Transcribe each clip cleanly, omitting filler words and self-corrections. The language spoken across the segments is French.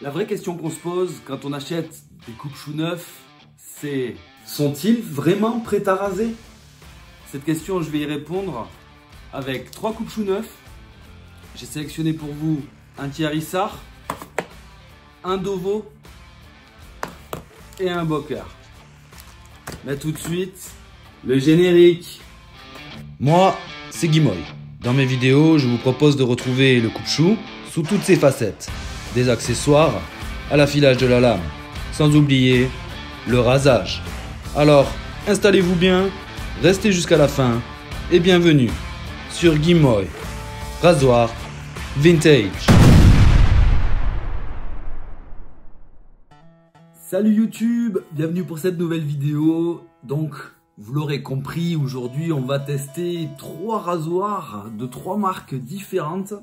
La vraie question qu'on se pose quand on achète des coupe-choux neufs, c'est: sont-ils vraiment prêts à raser? Cette question, je vais y répondre avec 3 coupe-choux neufs. J'ai sélectionné pour vous un Thierry Sarr, un Dovo et un Boker. Mais tout de suite, le générique. Moi, c'est Guimoy. Dans mes vidéos, je vous propose de retrouver le coupe-chou sous toutes ses facettes. Des accessoires à l'affilage de la lame, sans oublier le rasage. Alors, installez-vous bien, restez jusqu'à la fin et bienvenue sur Guimoy, rasoir vintage. Salut YouTube, bienvenue pour cette nouvelle vidéo. Donc, vous l'aurez compris, aujourd'hui on va tester 3 rasoirs de 3 marques différentes.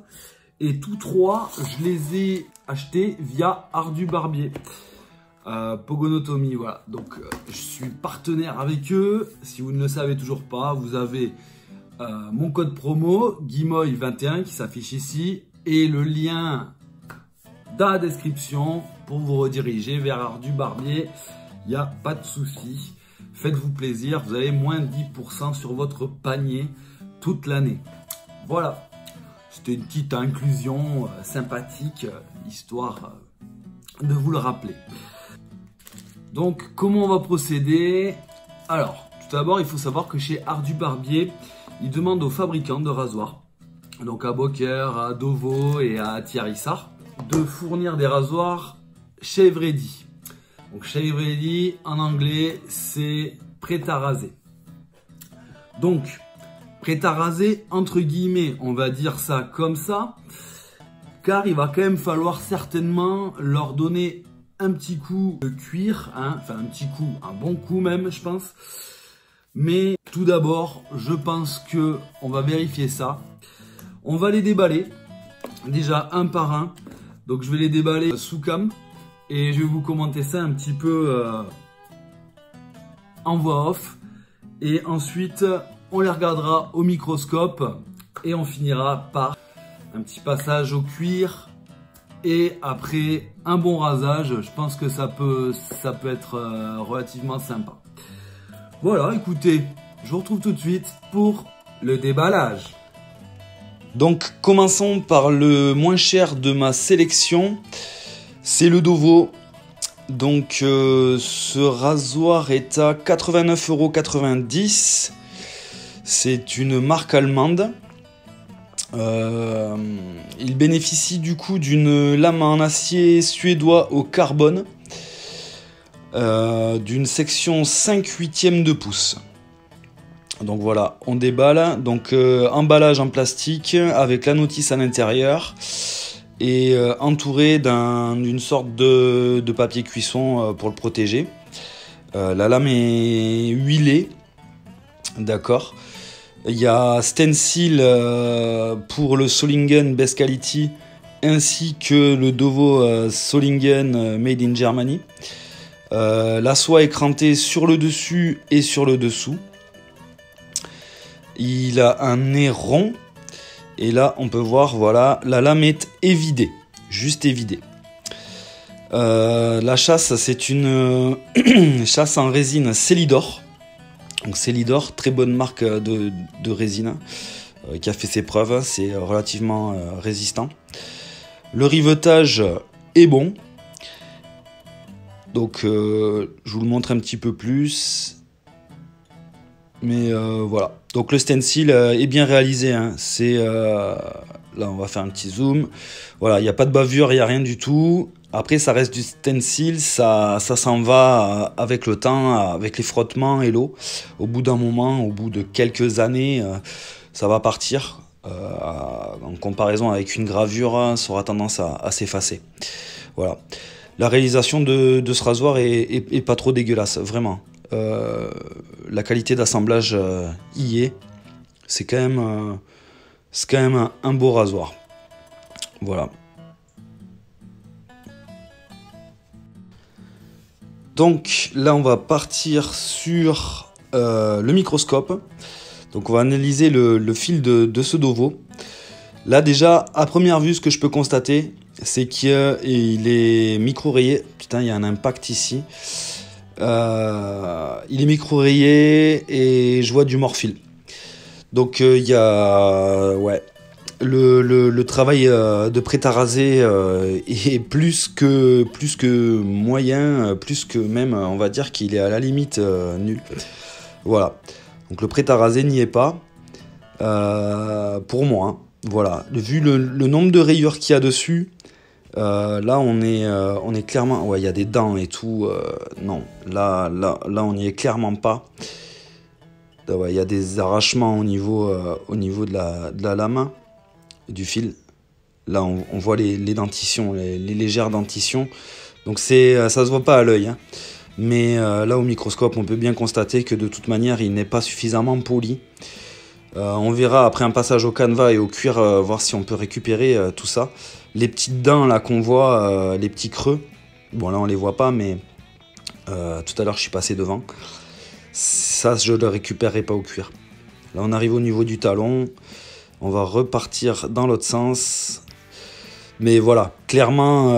Et tous 3, je les ai achetés via Ardu Barbier. Pogonotomie, voilà. Donc, je suis partenaire avec eux. Si vous ne le savez toujours pas, vous avez mon code promo, Guimoy21, qui s'affiche ici. Et le lien dans la description pour vous rediriger vers Ardu Barbier. Il n'y a pas de souci. Faites-vous plaisir, vous avez moins de 10% sur votre panier toute l'année. Voilà. C'était une petite inclusion sympathique, histoire de vous le rappeler. Donc, comment on va procéder? Alors, tout d'abord, il faut savoir que chez Ardu Barbier, ils demandent aux fabricants de rasoirs, donc à Boker, à Dovo et à Thierry Sarr, de fournir des rasoirs shave ready. Donc, shave ready, en anglais, c'est prêt à raser. Donc, prêt à raser, entre guillemets, on va dire ça comme ça, car il va quand même falloir certainement leur donner un petit coup de cuir, hein, enfin un petit coup, un bon coup même, je pense. Mais tout d'abord, je pense que on va vérifier ça. On va les déballer, déjà un par un. Donc je vais les déballer sous cam et je vais vous commenter ça un petit peu en voix off. Et ensuite, on les regardera au microscope et on finira par un petit passage au cuir et après un bon rasage. Je pense que ça peut être relativement sympa. Voilà, écoutez, je vous retrouve tout de suite pour le déballage. Donc, commençons par le moins cher de ma sélection. C'est le Dovo. Donc, ce rasoir est à 89,90 €. C'est une marque allemande. Il bénéficie du coup d'une lame en acier suédois au carbone, d'une section 5/8 de pouce. Donc voilà, on déballe. Donc emballage en plastique avec la notice à l'intérieur et entouré d'une sorte de papier cuisson pour le protéger. La lame est huilée, d'accord. Il y a stencil pour le Solingen Best Quality ainsi que le Dovo Solingen Made in Germany. La soie écrantée sur le dessus et sur le dessous. Il a un nez rond et là on peut voir, voilà, la lame est évidée, juste évidée. La chasse, c'est une chasse en résine Celidor. Donc Celidor, très bonne marque de résine qui a fait ses preuves, c'est relativement résistant. Le rivetage est bon. Donc je vous le montre un petit peu plus. Mais voilà. Donc le stencil est bien réalisé, hein. C'est là on va faire un petit zoom. Voilà, il n'y a pas de bavure, il n'y a rien du tout. Après, ça reste du stencil, ça s'en va avec le temps, avec les frottements et l'eau. Au bout d'un moment, au bout de quelques années, ça va partir. En comparaison avec une gravure, ça aura tendance à s'effacer. Voilà. La réalisation de ce rasoir est pas trop dégueulasse, vraiment. La qualité d'assemblage y est. C'est quand même un beau rasoir. Voilà. Donc là, on va partir sur le microscope. Donc on va analyser le fil de ce Dovo. Là déjà, à première vue, ce que je peux constater, c'est qu'il est micro-rayé. Putain, il y a un impact ici. Il est micro-rayé et je vois du morphile. Donc il y a le travail de prêt à raser est plus que moyen, plus que même, on va dire qu'il est à la limite nul. Voilà. Donc le prêt à raser n'y est pas. Pour moi, hein. Voilà. Vu le nombre de rayures qu'il y a dessus, là on est clairement. Ouais, il y a des dents et tout. Non, là on n'y est clairement pas. Ouais, il y a des arrachements au niveau de la lame, du fil. Là on voit les dentitions, les légères dentitions. Donc ça se voit pas à l'œil, hein. Mais là au microscope on peut bien constater que de toute manière il n'est pas suffisamment poli. On verra après un passage au canevas et au cuir, voir si on peut récupérer tout ça. Les petites dents là qu'on voit, les petits creux, bon là on les voit pas, mais tout à l'heure je suis passé devant. Ça je ne le récupérerai pas au cuir. Là on arrive au niveau du talon, on va repartir dans l'autre sens. Mais voilà, clairement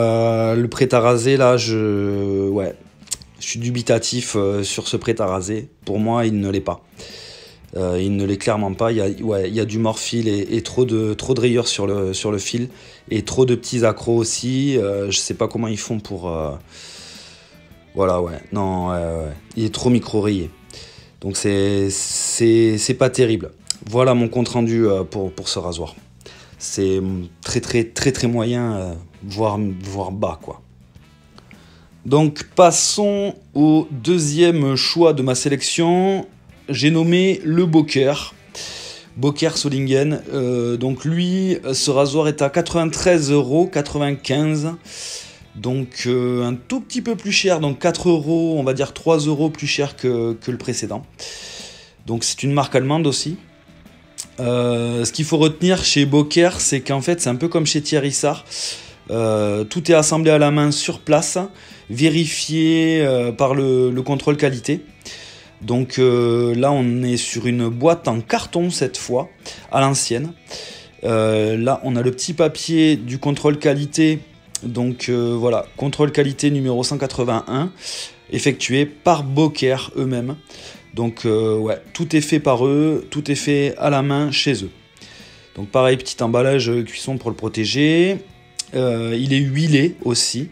le prêt à raser là, je suis dubitatif sur ce prêt à raser. Pour moi il ne l'est pas. Il ne l'est clairement pas. Il y a du morphile et trop de rayures sur le fil et trop de petits accros aussi. Je sais pas comment ils font pour. Voilà, ouais. Non, il est trop micro-rayé. Donc c'est pas terrible. Voilà mon compte rendu pour ce rasoir. C'est très moyen, voire bas quoi. Donc passons au deuxième choix de ma sélection. J'ai nommé le Boker Solingen. Donc lui, ce rasoir est à 93,95 €. Donc un tout petit peu plus cher, donc 4 €, on va dire 3 € plus cher que le précédent. Donc c'est une marque allemande aussi. Ce qu'il faut retenir chez Boker, c'est qu'en fait c'est un peu comme chez Thierry Sarr. Tout est assemblé à la main sur place, vérifié par le contrôle qualité. Donc là on est sur une boîte en carton cette fois, à l'ancienne. Là on a le petit papier du contrôle qualité. Donc voilà, contrôle qualité numéro 181, effectué par Boker eux-mêmes. Donc tout est fait par eux, tout est fait à la main chez eux. Donc pareil, petit emballage cuisson pour le protéger. Il est huilé aussi.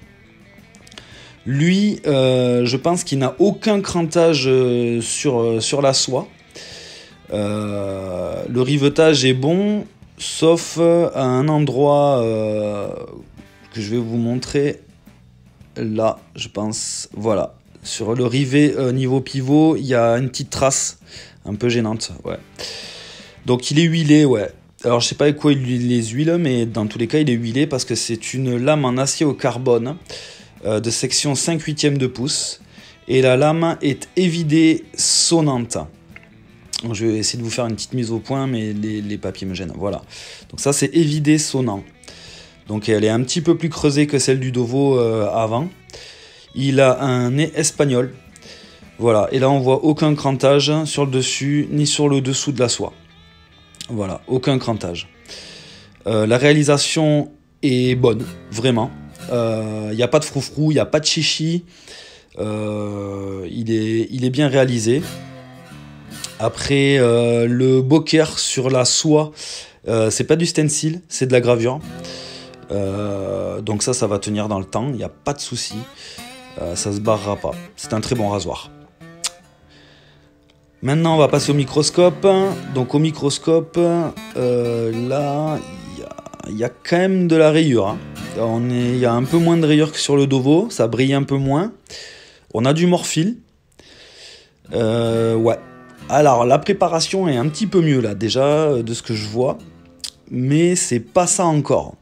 Lui, je pense qu'il n'a aucun crantage sur la soie. Le rivetage est bon, sauf à un endroit que je vais vous montrer. Là, je pense, voilà. Sur le rivet niveau pivot, il y a une petite trace un peu gênante. Ouais. Donc il est huilé, ouais. Alors je sais pas avec quoi il les huile, mais dans tous les cas il est huilé parce que c'est une lame en acier au carbone de section 5/8 de pouce. Et la lame est évidée sonnante. Donc, je vais essayer de vous faire une petite mise au point, mais les papiers me gênent. Voilà. Donc ça c'est évidé sonnant. Donc elle est un petit peu plus creusée que celle du Dovo avant. Il a un nez espagnol. Voilà. Et là on voit aucun crantage sur le dessus ni sur le dessous de la soie. Voilà, aucun crantage. La réalisation est bonne, vraiment. Il n'y a pas de froufrou, il n'y a pas de chichi. Il est bien réalisé. Après, le Boker sur la soie, c'est pas du stencil, c'est de la gravure. Donc ça va tenir dans le temps, il n'y a pas de souci. Ça se barrera pas. C'est un très bon rasoir. Maintenant, on va passer au microscope. Donc au microscope, là, il y a quand même de la rayure, hein. Il y a un peu moins de rayures que sur le Dovo, ça brille un peu moins. On a du morphile. Ouais. Alors, la préparation est un petit peu mieux, là, déjà, de ce que je vois. Mais c'est pas ça encore.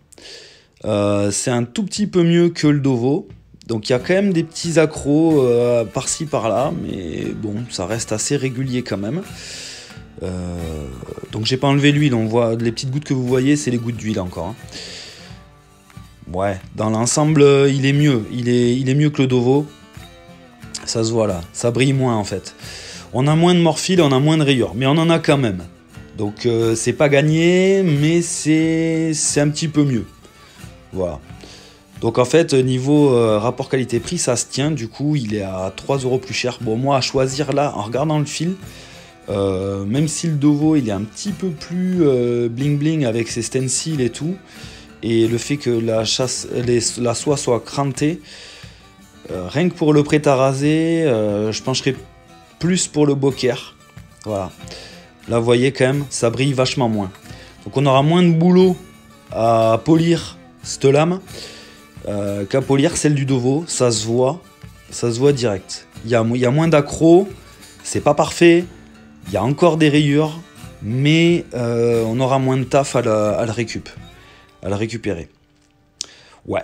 C'est un tout petit peu mieux que le Dovo. Donc il y a quand même des petits accros par-ci par-là, mais bon, ça reste assez régulier quand même. Donc j'ai pas enlevé l'huile, on voit les petites gouttes que vous voyez, c'est les gouttes d'huile encore, hein. Ouais, dans l'ensemble, il est mieux. Il est mieux que le Dovo. Ça se voit là, ça brille moins en fait. On a moins de morphile, on a moins de rayures, mais on en a quand même. Donc c'est pas gagné, mais c'est un petit peu mieux. Voilà. Donc en fait, niveau rapport qualité-prix, ça se tient. Du coup, il est à 3 € plus cher. Bon, moi, à choisir là, en regardant le fil, même si le Dovo, il est un petit peu plus bling bling avec ses stencils et tout, et le fait que la soie soit crantée, rien que pour le prêt à raser, je pencherais plus pour le Boker. Voilà. Là, vous voyez quand même, ça brille vachement moins. Donc on aura moins de boulot à polir cette lame qu'à polir celle du Dovo. Ça se voit direct. Il y a moins d'accro, c'est pas parfait, il y a encore des rayures, mais on aura moins de taf à la récupérer. Ouais,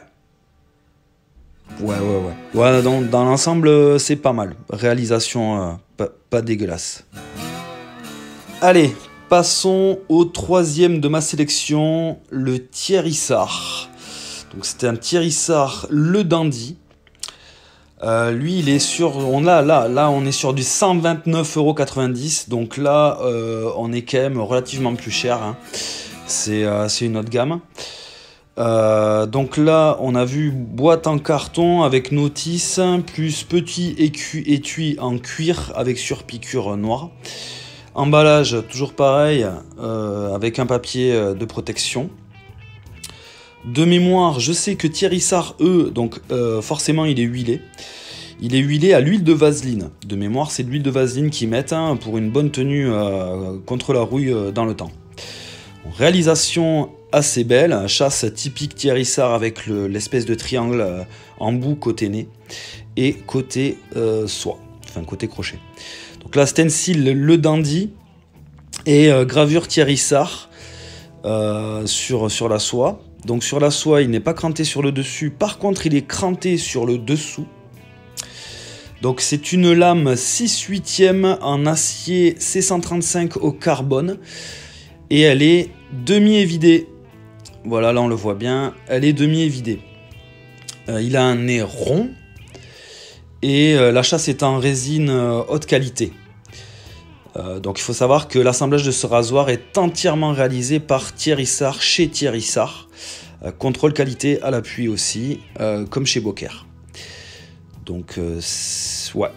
dans l'ensemble, c'est pas mal. Réalisation pas dégueulasse. Allez, passons au troisième de ma sélection, le Thierry-Sar. Donc c'était un Thierry-Sar le Dandy. Lui, il est sur, là, on est sur du 129,90 €. Donc là, on est quand même relativement plus cher. Hein. C'est une autre gamme. Donc là, on a vu boîte en carton avec notice, plus petit étui en cuir avec surpiqûre noire. Emballage, toujours pareil, avec un papier de protection. De mémoire, je sais que Thierry-Sar, donc forcément il est huilé. Il est huilé à l'huile de vaseline. De mémoire, c'est de l'huile de vaseline qu'ils mettent pour une bonne tenue contre la rouille dans le temps. Réalisation assez belle, chasse typique Thierry-Sar avec l'espèce de triangle en bout côté nez et côté soie, enfin côté crochet. Donc là, stencil le Dandy et gravure Thierry-Sar sur la soie. Donc sur la soie, il n'est pas cranté sur le dessus, par contre il est cranté sur le dessous. Donc c'est une lame 6/8 en acier C135 au carbone et elle est demi-évidée. Voilà, là on le voit bien, elle est demi-évidée. Il a un nez rond et la chasse est en résine haute qualité. Donc il faut savoir que l'assemblage de ce rasoir est entièrement réalisé par Thierry-Sar chez Thierry-Sar. Contrôle qualité à l'appui aussi, comme chez Boker. Donc ouais,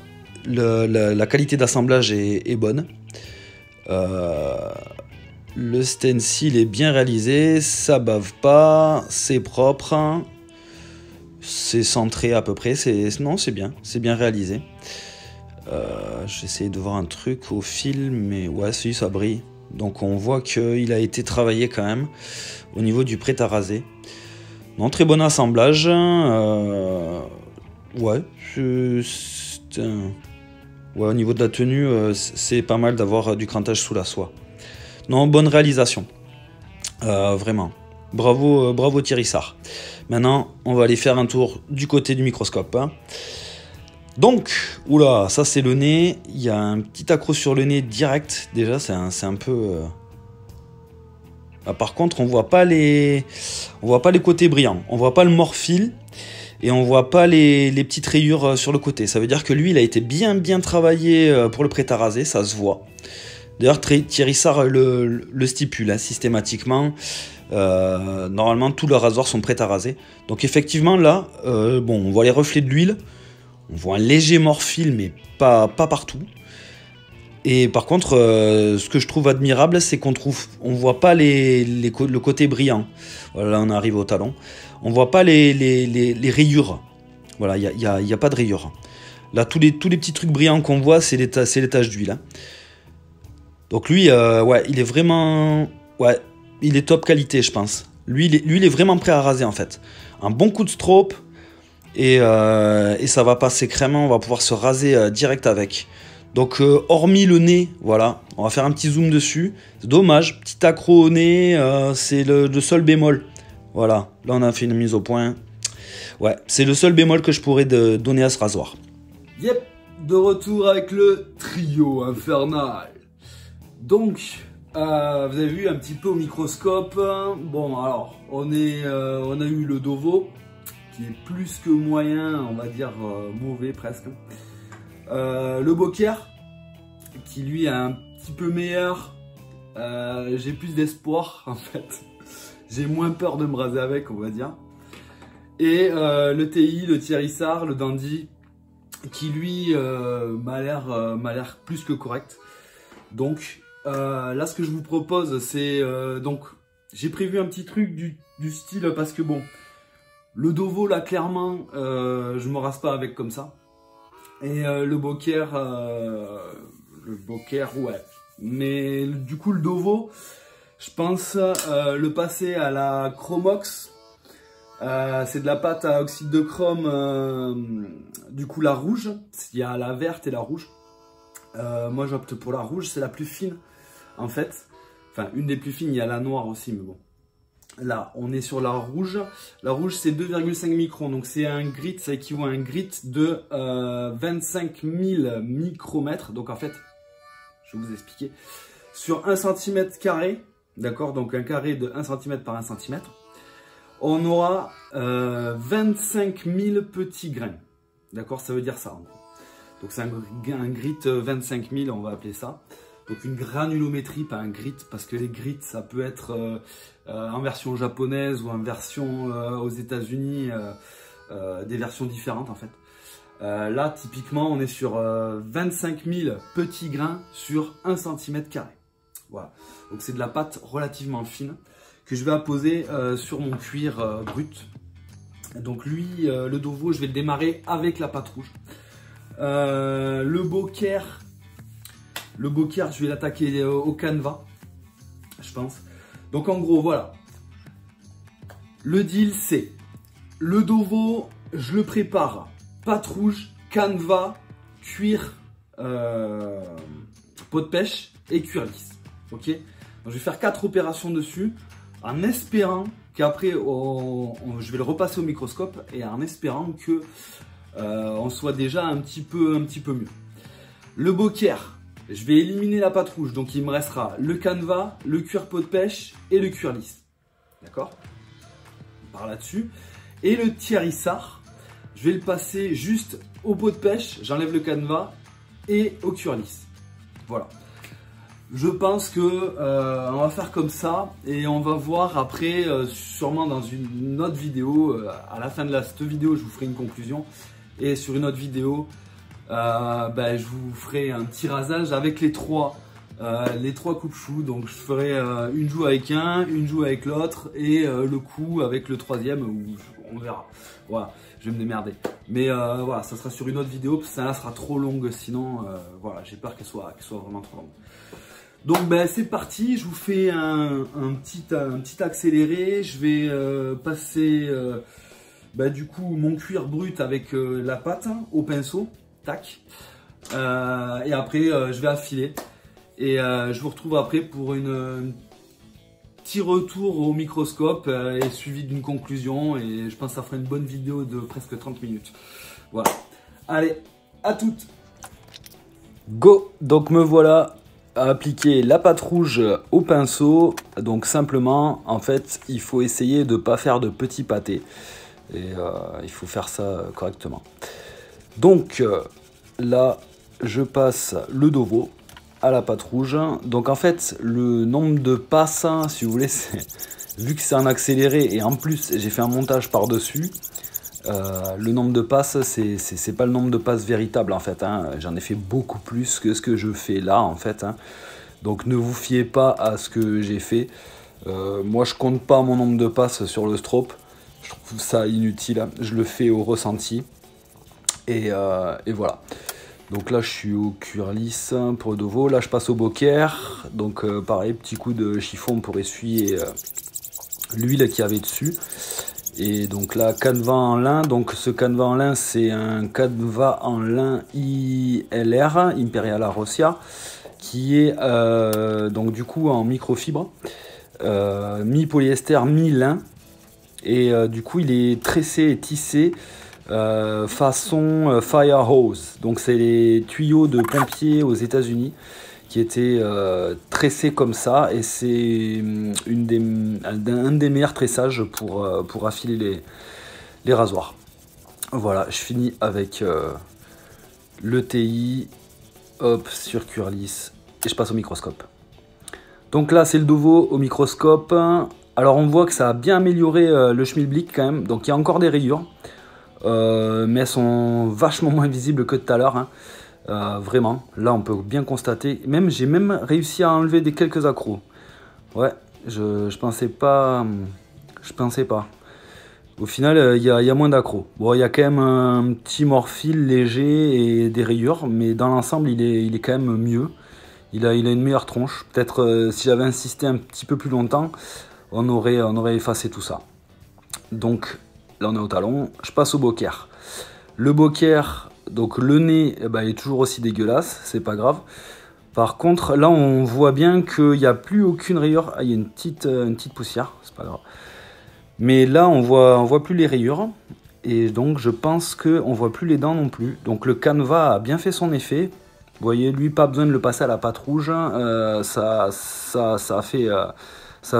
la qualité d'assemblage est bonne. Le stencil est bien réalisé, ça bave pas, c'est propre, c'est centré à peu près, non c'est bien réalisé. J'essaie de voir un truc au fil, mais ouais, si, ça brille. Donc on voit qu'il a été travaillé quand même au niveau du prêt à raser. Non, très bon assemblage. Ouais, au niveau de la tenue, c'est pas mal d'avoir du crantage sous la soie. Non, bonne réalisation. Vraiment. Bravo Thierry-Sar. Maintenant, on va aller faire un tour du côté du microscope. Hein. Donc, oula, ça c'est le nez. Il y a un petit accroc sur le nez direct. Déjà, c'est un peu... Ah, par contre, on voit pas les côtés brillants. On voit pas le morphile. Et on voit pas les petites rayures sur le côté. Ça veut dire que lui, il a été bien travaillé pour le prêt à raser. Ça se voit. D'ailleurs, Thierry-Sar le stipule systématiquement. Normalement, tous leurs rasoirs sont prêts à raser. Donc effectivement, là, bon, on voit les reflets de l'huile. On voit un léger morphile, mais pas partout. Et par contre, ce que je trouve admirable, c'est qu'on voit pas le côté brillant. Voilà, là, on arrive au talon. On voit pas les rayures. Voilà, il y a pas de rayures. Là, tous les petits trucs brillants qu'on voit, c'est les taches d'huile. Hein. Donc lui, ouais, il est vraiment... Ouais, il est top qualité, je pense. Lui, il est vraiment prêt à raser, en fait. Un bon coup de strobe, et ça va passer crème, on va pouvoir se raser direct avec. Donc, hormis le nez, voilà, on va faire un petit zoom dessus. C'est dommage, petit accro au nez, c'est le seul bémol. Voilà, là on a fait une mise au point. Ouais, c'est le seul bémol que je pourrais donner à ce rasoir. Yep, de retour avec le trio infernal. Donc, vous avez vu un petit peu au microscope. Bon, alors, on a eu le Dovo, qui est plus que moyen, on va dire mauvais presque. Le Boker, qui lui est un petit peu meilleur. J'ai plus d'espoir, en fait. J'ai moins peur de me raser avec, on va dire. Et le TI, le Thierry-Sard, le Dandy, qui lui m'a l'air plus que correct. Donc là, ce que je vous propose, c'est donc j'ai prévu un petit truc du style parce que bon, le Dovo là clairement, je me rase pas avec comme ça. Et le Boker ouais. Mais du coup le Dovo, je pense le passer à la Chromox. C'est de la pâte à oxyde de chrome, du coup la rouge. Il y a la verte et la rouge. Moi j'opte pour la rouge, c'est la plus fine en fait. Enfin une des plus fines, il y a la noire aussi, mais bon. Là on est sur la rouge. La rouge c'est 2,5 microns, donc c'est un grit, ça équivaut à un grit de 25 000 micromètres. Donc en fait, je vais vous expliquer. Sur 1 cm², d'accord, donc un carré de 1 cm par 1 cm, on aura 25 000 petits grains. D'accord, ça veut dire ça en gros. Donc c'est un grit 25 000, on va appeler ça. Donc une granulométrie, pas un grit, parce que les grits, ça peut être en version japonaise ou en version aux États-Unis, des versions différentes en fait. Là, typiquement, on est sur 25 000 petits grains sur 1 cm². Voilà. Donc c'est de la pâte relativement fine que je vais apposer sur mon cuir brut. Donc lui, le Dovo, je vais le démarrer avec la pâte rouge. Le Boker, je vais l'attaquer au canevas, je pense. Donc en gros, voilà. Le deal, c'est le Dovo, je le prépare. Pâte rouge, canevas, cuir, pot de pêche et cuir lisse. Ok. Donc, je vais faire 4 opérations dessus, en espérant qu'après, je vais le repasser au microscope et en espérant que on soit déjà un petit peu mieux. Le Boker, je vais éliminer la pâte rouge, donc il me restera le canevas, le cuir pot de pêche et le cuir lisse. D'accord? Par là-dessus. Et le Thierry-Sard, je vais le passer juste au pot de pêche, j'enlève le canevas et au cuir lisse. Voilà. Je pense que on va faire comme ça et on va voir après, sûrement dans une autre vidéo. À la fin de cette vidéo, je vous ferai une conclusion. Et sur une autre vidéo, je vous ferai un petit rasage avec les trois coupe-choux. Donc je ferai une joue avec un, une joue avec l'autre et le coup avec le troisième, on verra. Voilà, je vais me démerder. Mais voilà, ça sera sur une autre vidéo, parce que ça sera trop longue sinon. Voilà, j'ai peur qu'elle soit vraiment trop longue. Donc c'est parti, je vous fais un petit accéléré. Je vais passer du coup mon cuir brut avec la pâte au pinceau, tac. Et après je vais affiler. Et je vous retrouve après pour un petit retour au microscope et suivi d'une conclusion. Et je pense que ça fera une bonne vidéo de presque 30 minutes. Voilà. Allez, à toutes. Go! Donc me voilà à appliquer la pâte rouge au pinceau. Donc simplement, en fait, il faut essayer de ne pas faire de petits pâtés. Et il faut faire ça correctement. Donc là, je passe le Dovo à la pâte rouge. Donc en fait, le nombre de passes, si vous voulez, vu que c'est un accéléré et en plus j'ai fait un montage par-dessus, le nombre de passes, c'est pas le nombre de passes véritable en fait. J'en ai fait beaucoup plus que ce que je fais là en fait. Donc ne vous fiez pas à ce que j'ai fait. Moi je compte pas mon nombre de passes sur le strobe. Je trouve ça inutile. Je le fais au ressenti. Et voilà. Donc là je suis au cuir lisse pour le Dovo. Là je passe au Boker. Donc pareil, petit coup de chiffon pour essuyer l'huile qu'il y avait dessus. Et donc là, canevas en lin. Donc ce canevas en lin, c'est un canevas en lin ILR, Imperial Arrosia, qui est donc du coup en microfibre, mi-polyester, mi-lin. Et du coup, il est tressé et tissé façon fire hose. Donc c'est les tuyaux de pompiers aux États-Unis qui étaient tressés comme ça, et c'est un des meilleurs tressages pour affiler les rasoirs. Voilà, je finis avec le TI, hop, sur cuir lisse, et je passe au microscope. Donc là c'est le Dovo au microscope, Alors on voit que ça a bien amélioré le schmilblick quand même, donc il y a encore des rayures, mais elles sont vachement moins visibles que tout à l'heure, hein. Vraiment, là on peut bien constater, j'ai même réussi à enlever quelques accros. Ouais, je pensais pas, Au final, il y a moins d'accros. Bon, il y a quand même un petit morphile léger et des rayures, mais dans l'ensemble, il est quand même mieux. Il a une meilleure tronche. Peut-être si j'avais insisté un petit peu plus longtemps, on aurait effacé tout ça. Donc là, on est au talon. Je passe au boker. Le boker, donc le nez, il est toujours aussi dégueulasse, c'est pas grave. Par contre, là, on voit bien qu'il n'y a plus aucune rayure. Ah, il y a une petite poussière, c'est pas grave. Mais là, on voit plus les rayures. Et donc, je pense qu'on voit plus les dents non plus. Donc, le canevas a bien fait son effet. Vous voyez, lui, pas besoin de le passer à la pâte rouge. Ça a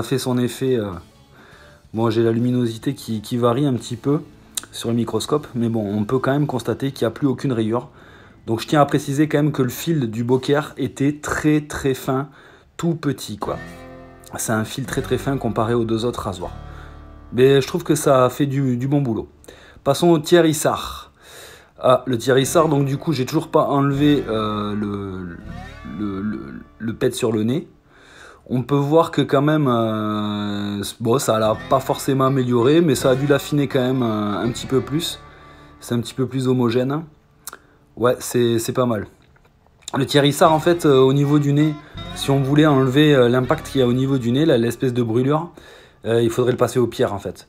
fait son effet. Bon, j'ai la luminosité qui varie un petit peu sur le microscope. Mais bon, on peut quand même constater qu'il n'y a plus aucune rayure. Donc, je tiens à préciser quand même que le fil du boker était très très fin, tout petit, quoi. C'est un fil très très fin comparé aux deux autres rasoirs. Mais je trouve que ça a fait du bon boulot. Passons au Thierry-Sard. Ah, le Thierry-Sard, donc du coup, j'ai toujours pas enlevé le pet sur le nez. On peut voir que quand même, bon, ça l'a pas forcément amélioré, mais ça a dû l'affiner quand même un petit peu plus. C'est un petit peu plus homogène. Ouais, c'est pas mal. Le Thierry-Sard, en fait, au niveau du nez, si on voulait enlever l'impact qu'il y a au niveau du nez, l'espèce de brûlure, il faudrait le passer aux pierres en fait.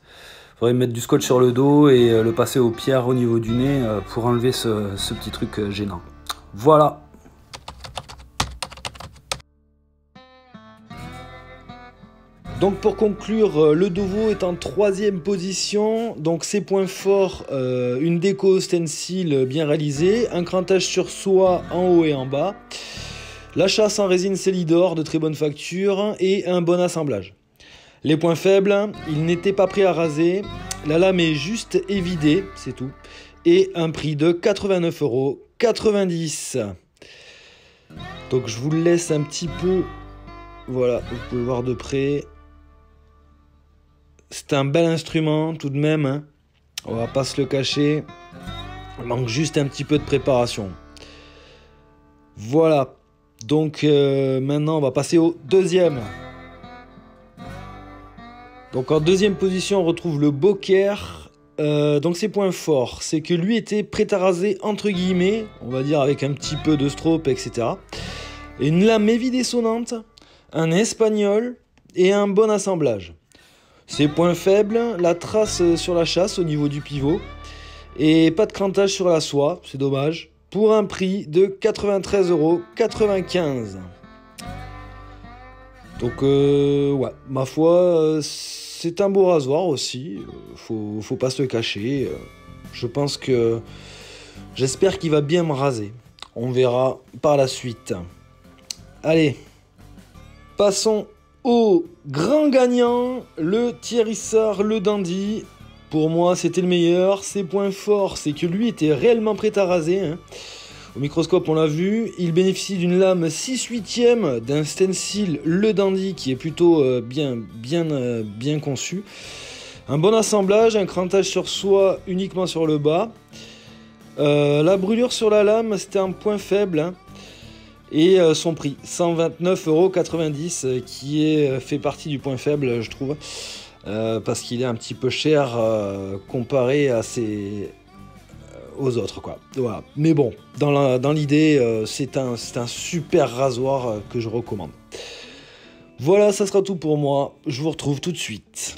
Il faudrait mettre du scotch sur le dos et le passer aux pierres au niveau du nez pour enlever ce petit truc gênant. Voilà. Donc pour conclure, le Dovo est en 3e position. Donc ses points forts, une déco stencil bien réalisée, un crantage sur soie en haut et en bas, la chasse en résine Célidor de très bonne facture et un bon assemblage. Les points faibles, il n'était pas prêt à raser, la lame est juste évidée, c'est tout, et un prix de 89,90 €. Donc je vous le laisse un petit peu, voilà, vous pouvez voir de près. C'est un bel instrument tout de même, hein. On va pas se le cacher, il manque juste un petit peu de préparation. Voilà, donc maintenant on va passer au deuxième. Donc en 2e position, on retrouve le boker. Donc ses points forts, c'est que lui était prêt à raser entre guillemets, on va dire avec un petit peu de strobe, etc. Et une lame évidée sonnante, un espagnol et un bon assemblage. Ses points faibles, la trace sur la chasse au niveau du pivot et pas de crantage sur la soie, c'est dommage, pour un prix de 93,95 €. Donc ouais, ma foi, c'est un beau rasoir aussi, faut pas se le cacher. Je pense que, j'espère qu'il va bien me raser. On verra par la suite. Allez, passons au grand gagnant, le Thierry-Sard, le dandy. Pour moi, c'était le meilleur. Ses points forts, c'est que lui était réellement prêt à raser, hein. Au microscope, on l'a vu, il bénéficie d'une lame 6/8 d'un stencil le dandy qui est plutôt bien conçu. Un bon assemblage, un crantage sur soie uniquement sur le bas. La brûlure sur la lame, c'était un point faible, hein. Et son prix, 129,90 €, qui fait partie du point faible, je trouve. Parce qu'il est un petit peu cher comparé aux autres, quoi. Voilà. Mais bon, dans l'idée, c'est un super rasoir que je recommande. Voilà, ça sera tout pour moi. Je vous retrouve tout de suite.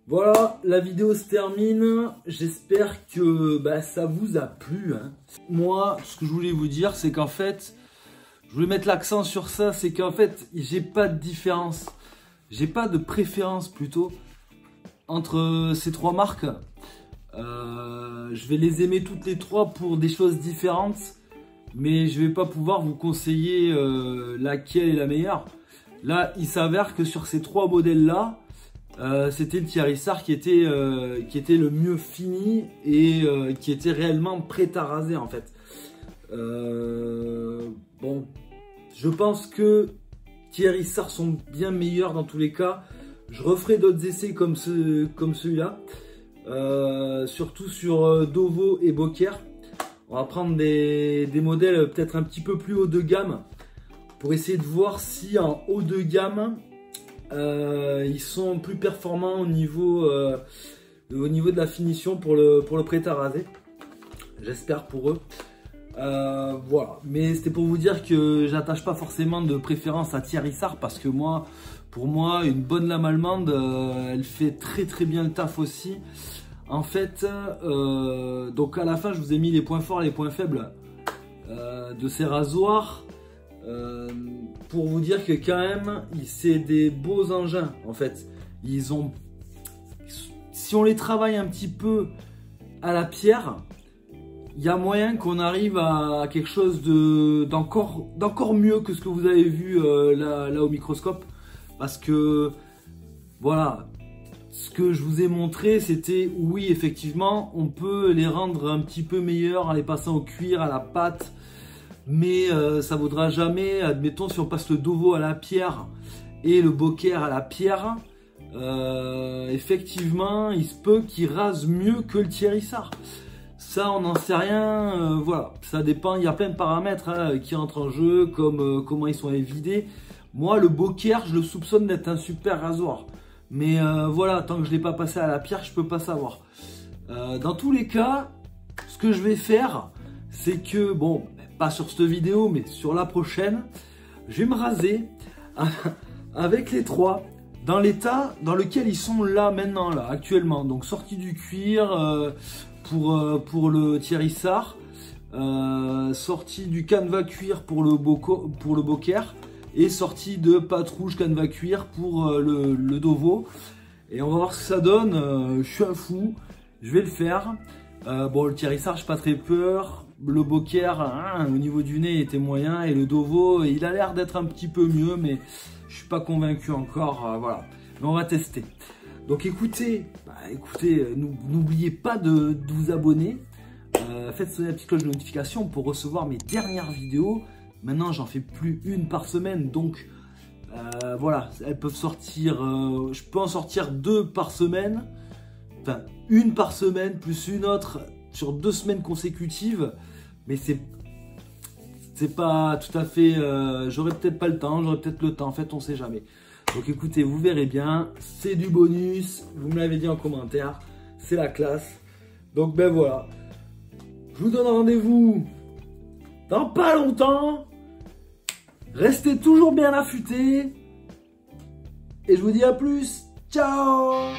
Voilà, la vidéo se termine. J'espère que ça vous a plu, hein. Moi, ce que je voulais vous dire, c'est qu'en fait, je voulais mettre l'accent sur ça, c'est qu'en fait, j'ai pas de différence. J'ai pas de préférence plutôt entre ces trois marques. Je vais les aimer toutes les trois pour des choses différentes, mais je vais pas pouvoir vous conseiller laquelle est la meilleure. Là, il s'avère que sur ces trois modèles là, c'était le Thierry-Sard qui était le mieux fini et qui était réellement prêt à raser en fait. Bon, je pense que Thierry Sarr sont bien meilleurs dans tous les cas. Je referai d'autres essais comme celui-là. Surtout sur Dovo et Beaucaire. On va prendre des modèles peut-être un petit peu plus haut de gamme pour essayer de voir si en haut de gamme ils sont plus performants au niveau de la finition pour le prêt à raser. J'espère pour eux. Voilà, mais c'était pour vous dire que j'attache pas forcément de préférence à Thierry Sarr parce que pour moi, une bonne lame allemande, elle fait très bien le taf aussi. En fait, donc à la fin, je vous ai mis les points forts et les points faibles de ces rasoirs pour vous dire que quand même, c'est des beaux engins. En fait, si on les travaille un petit peu à la pierre, il y a moyen qu'on arrive à quelque chose d'encore mieux que ce que vous avez vu là au microscope. Parce que, voilà, ce que je vous ai montré, c'était, oui, effectivement, on peut les rendre un petit peu meilleurs en les passant au cuir, à la pâte. Mais ça ne vaudra jamais, admettons, si on passe le Dovo à la pierre et le Beaucaire à la pierre, effectivement, il se peut qu'il rase mieux que le Thierry Sarr. Ça, on n'en sait rien, voilà, ça dépend, il y a plein de paramètres qui entrent en jeu, comme comment ils sont évidés. Moi, le Beaucaire, je le soupçonne d'être un super rasoir. Mais voilà, tant que je ne l'ai pas passé à la pierre, je ne peux pas savoir. Dans tous les cas, ce que je vais faire, c'est que, bon, pas sur cette vidéo, mais sur la prochaine, je vais me raser avec les trois dans l'état dans lequel ils sont là maintenant, là, actuellement. Donc, sortie du cuir pour le Thierry Sarr, sortie du canevas cuir pour le Beaucaire, et sortie de pâte rouge canevas cuir pour le Dovo. Et on va voir ce que ça donne. Je suis un fou, je vais le faire. Bon, le Thierry Sarr, j'ai pas très peur. Le Beaucaire, au niveau du nez, il était moyen. Et le Dovo, il a l'air d'être un petit peu mieux, mais je suis pas convaincu encore. Voilà, mais on va tester. Donc écoutez, n'oubliez pas de vous abonner. Faites sonner la petite cloche de notification pour recevoir mes dernières vidéos. Maintenant, j'en fais plus une par semaine, donc voilà, elles peuvent sortir. Je peux en sortir 2 par semaine, enfin une par semaine plus une autre sur 2 semaines consécutives, mais c'est pas tout à fait. J'aurais peut-être pas le temps, j'aurais peut-être le temps. En fait, on sait jamais. Donc écoutez, vous verrez bien, c'est du bonus. Vous me l'avez dit en commentaire, c'est la classe. Donc ben voilà, je vous donne rendez-vous dans pas longtemps. Restez toujours bien affûtés. Et je vous dis à plus. Ciao!